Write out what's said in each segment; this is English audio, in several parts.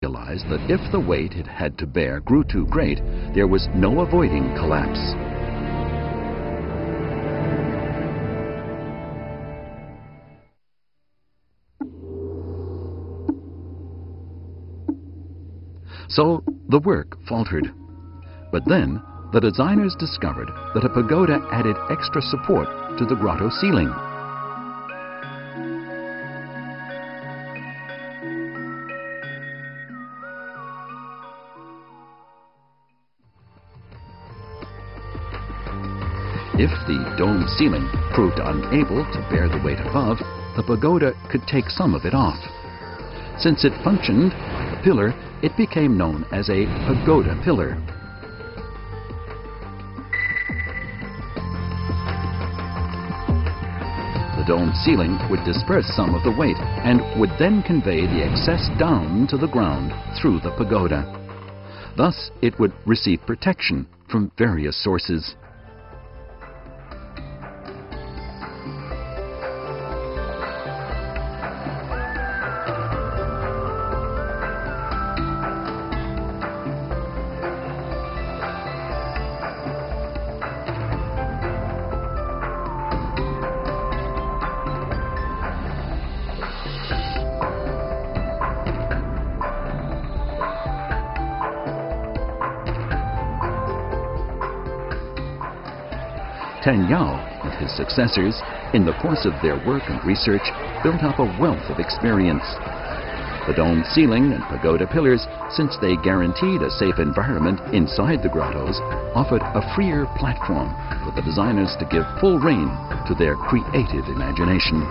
realized that if the weight it had to bear grew too great, there was no avoiding collapse. So the work faltered. But then the designers discovered that a pagoda added extra support to the grotto ceiling. If the dome ceiling proved unable to bear the weight above, the pagoda could take some of it off. Since it functioned like a pillar, it became known as a pagoda pillar. The dome ceiling would disperse some of the weight and would then convey the excess down to the ground through the pagoda. Thus, it would receive protection from various sources. Tan Yao and his successors, in the course of their work and research, built up a wealth of experience. The dome ceiling and pagoda pillars, since they guaranteed a safe environment inside the grottos, offered a freer platform for the designers to give full rein to their creative imagination.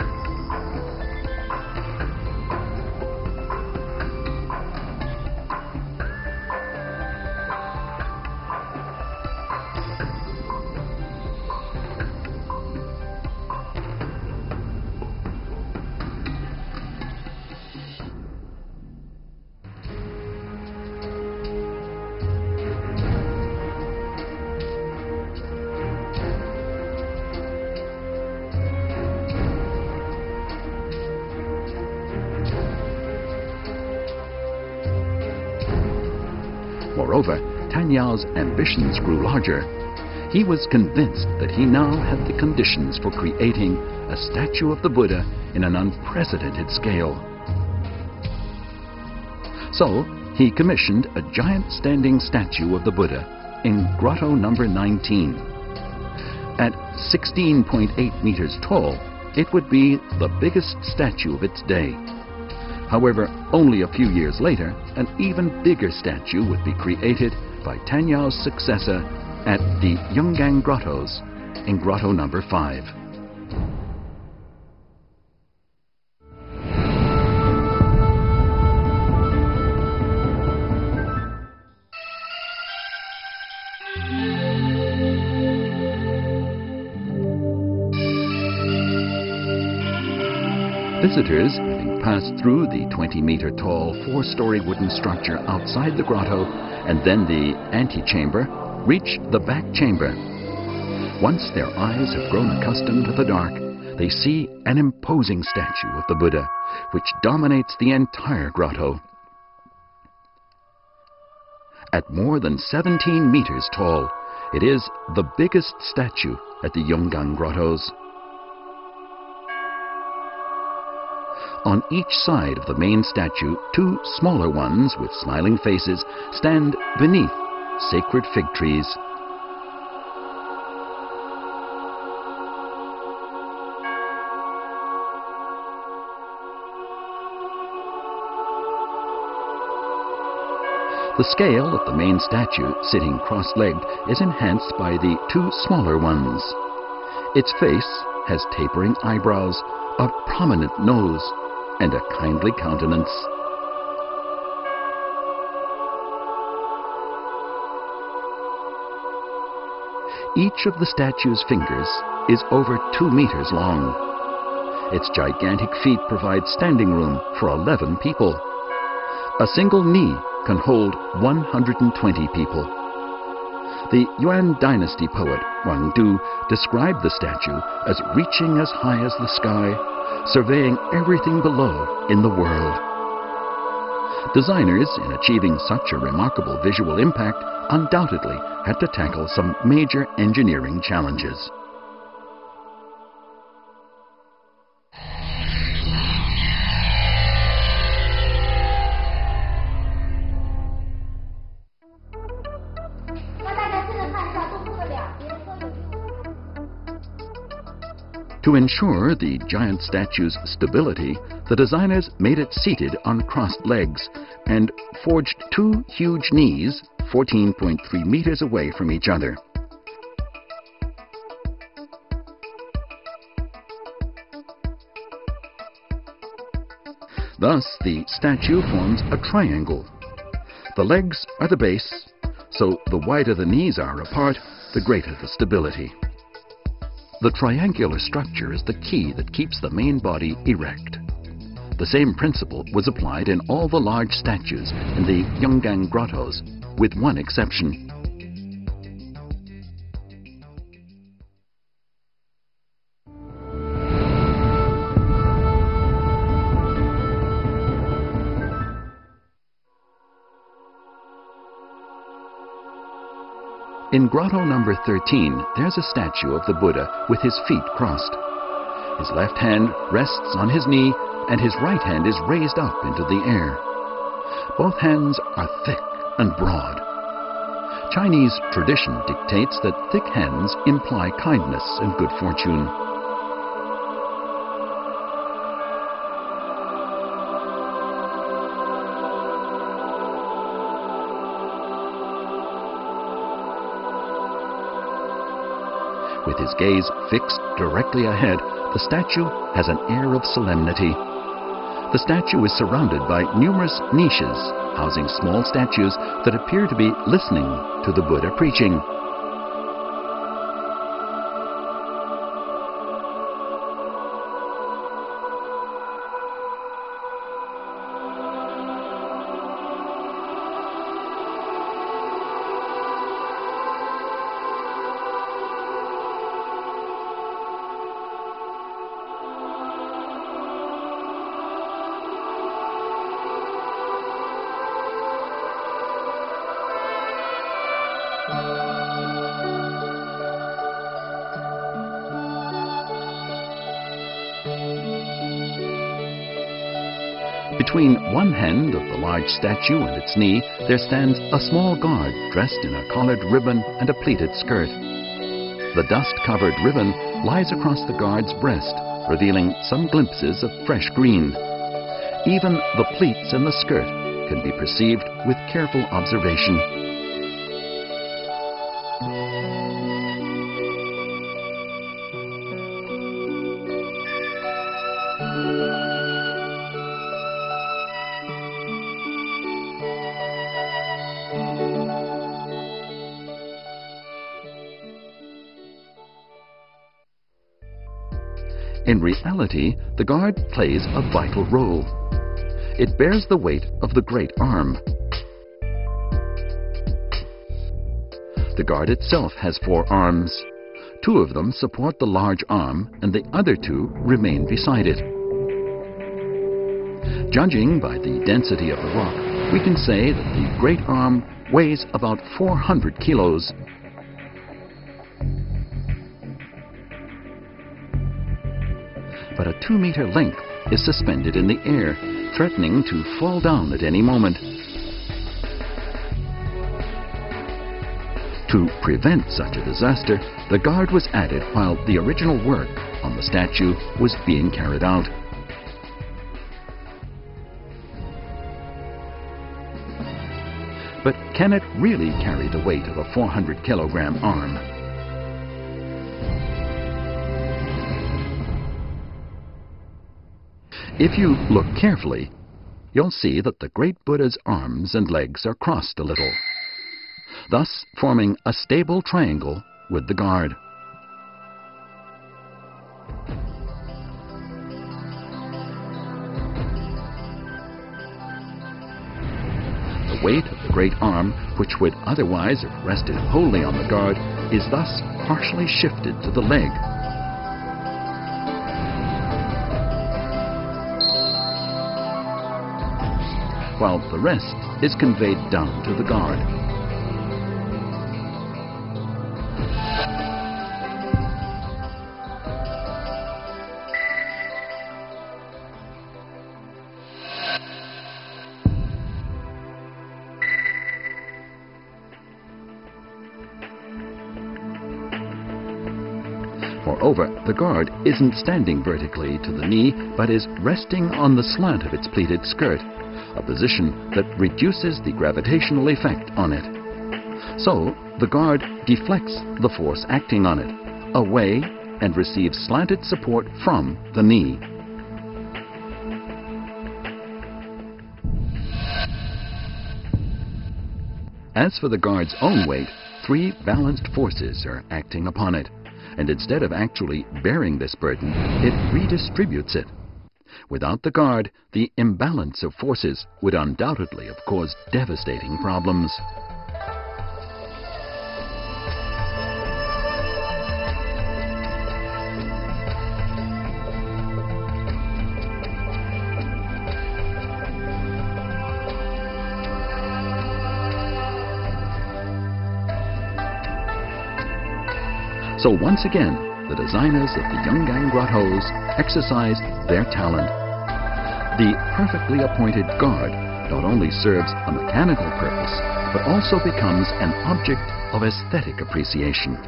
Moreover, Tan Yao's ambitions grew larger. He was convinced that he now had the conditions for creating a statue of the Buddha in an unprecedented scale. So, he commissioned a giant standing statue of the Buddha in Grotto number 19. At 16.8 meters tall, it would be the biggest statue of its day. However, only a few years later, an even bigger statue would be created by Tan Yao's successor at the Yungang Gottoes in Grotto number 5. Visitors, having passed through the 20-meter-tall, 4-story wooden structure outside the grotto and then the antechamber, reach the back chamber. Once their eyes have grown accustomed to the dark, they see an imposing statue of the Buddha, which dominates the entire grotto. At more than 17 meters tall, it is the biggest statue at the Yungang Gottoes. On each side of the main statue, 2 smaller ones with smiling faces stand beneath sacred fig trees. The scale of the main statue, sitting cross-legged, is enhanced by the 2 smaller ones. Its face has tapering eyebrows, a prominent nose, and a kindly countenance. Each of the statue's fingers is over 2 meters long. Its gigantic feet provide standing room for 11 people. A single knee can hold 120 people. The Yuan dynasty poet Wang Du described the statue as reaching as high as the sky, surveying everything below in the world. Designers, in achieving such a remarkable visual impact, undoubtedly had to tackle some major engineering challenges. To ensure the giant statue's stability, the designers made it seated on crossed legs and forged two huge knees 14.3 meters away from each other. Thus, the statue forms a triangle. The legs are the base, so the wider the knees are apart, the greater the stability. The triangular structure is the key that keeps the main body erect. The same principle was applied in all the large statues in the Yungang Gottoes, with one exception. In grotto number 13, there's a statue of the Buddha with his feet crossed. His left hand rests on his knee and his right hand is raised up into the air. Both hands are thick and broad. Chinese tradition dictates that thick hands imply kindness and good fortune. With his gaze fixed directly ahead, the statue has an air of solemnity. The statue is surrounded by numerous niches, housing small statues that appear to be listening to the Buddha preaching. Between one hand of the large statue and its knee, there stands a small guard dressed in a collared ribbon and a pleated skirt. The dust-covered ribbon lies across the guard's breast, revealing some glimpses of fresh green. Even the pleats and the skirt can be perceived with careful observation. In reality, the guard plays a vital role. It bears the weight of the great arm. The guard itself has 4 arms. 2 of them support the large arm and the other 2 remain beside it. Judging by the density of the rock, we can say that the great arm weighs about 400 kilos. But a 2-meter length is suspended in the air, threatening to fall down at any moment. To prevent such a disaster, the guard was added while the original work on the statue was being carried out. But can it really carry the weight of a 400-kilogram arm? If you look carefully, you'll see that the great Buddha's arms and legs are crossed a little, thus forming a stable triangle with the guard. The weight of the great arm, which would otherwise have rested wholly on the guard, is thus partially shifted to the leg. while the rest is conveyed down to the guard. Moreover, the guard isn't standing vertically to the knee, but is resting on the slant of its pleated skirt, a position that reduces the gravitational effect on it. So, the guard deflects the force acting on it away and receives slanted support from the knee. As for the guard's own weight, 3 balanced forces are acting upon it, and instead of actually bearing this burden, it redistributes it. Without the guard, the imbalance of forces would undoubtedly have caused devastating problems. So once again, the designers of the Yungang Gottoes exercised their talent. The perfectly appointed guard not only serves a mechanical purpose, but also becomes an object of aesthetic appreciation.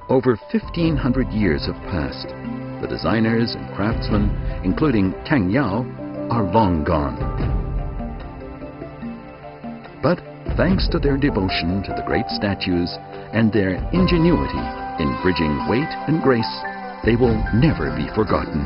Over 1,500 years have passed. The designers and craftsmen, including Tang Yao, are long gone. But thanks to their devotion to the great statues and their ingenuity in bridging weight and grace, they will never be forgotten.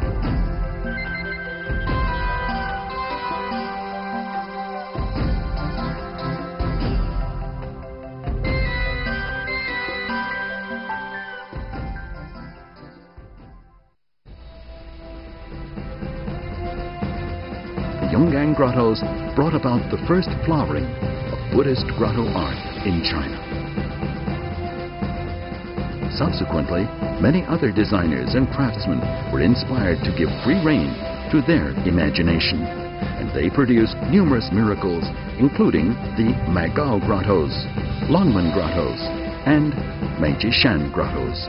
Yungang Grottoes brought about the first flowering of Buddhist grotto art in China. Subsequently, many other designers and craftsmen were inspired to give free rein to their imagination, and they produced numerous miracles, including the Magao Grottoes, Longmen Grottoes, and Meijishan Grottoes.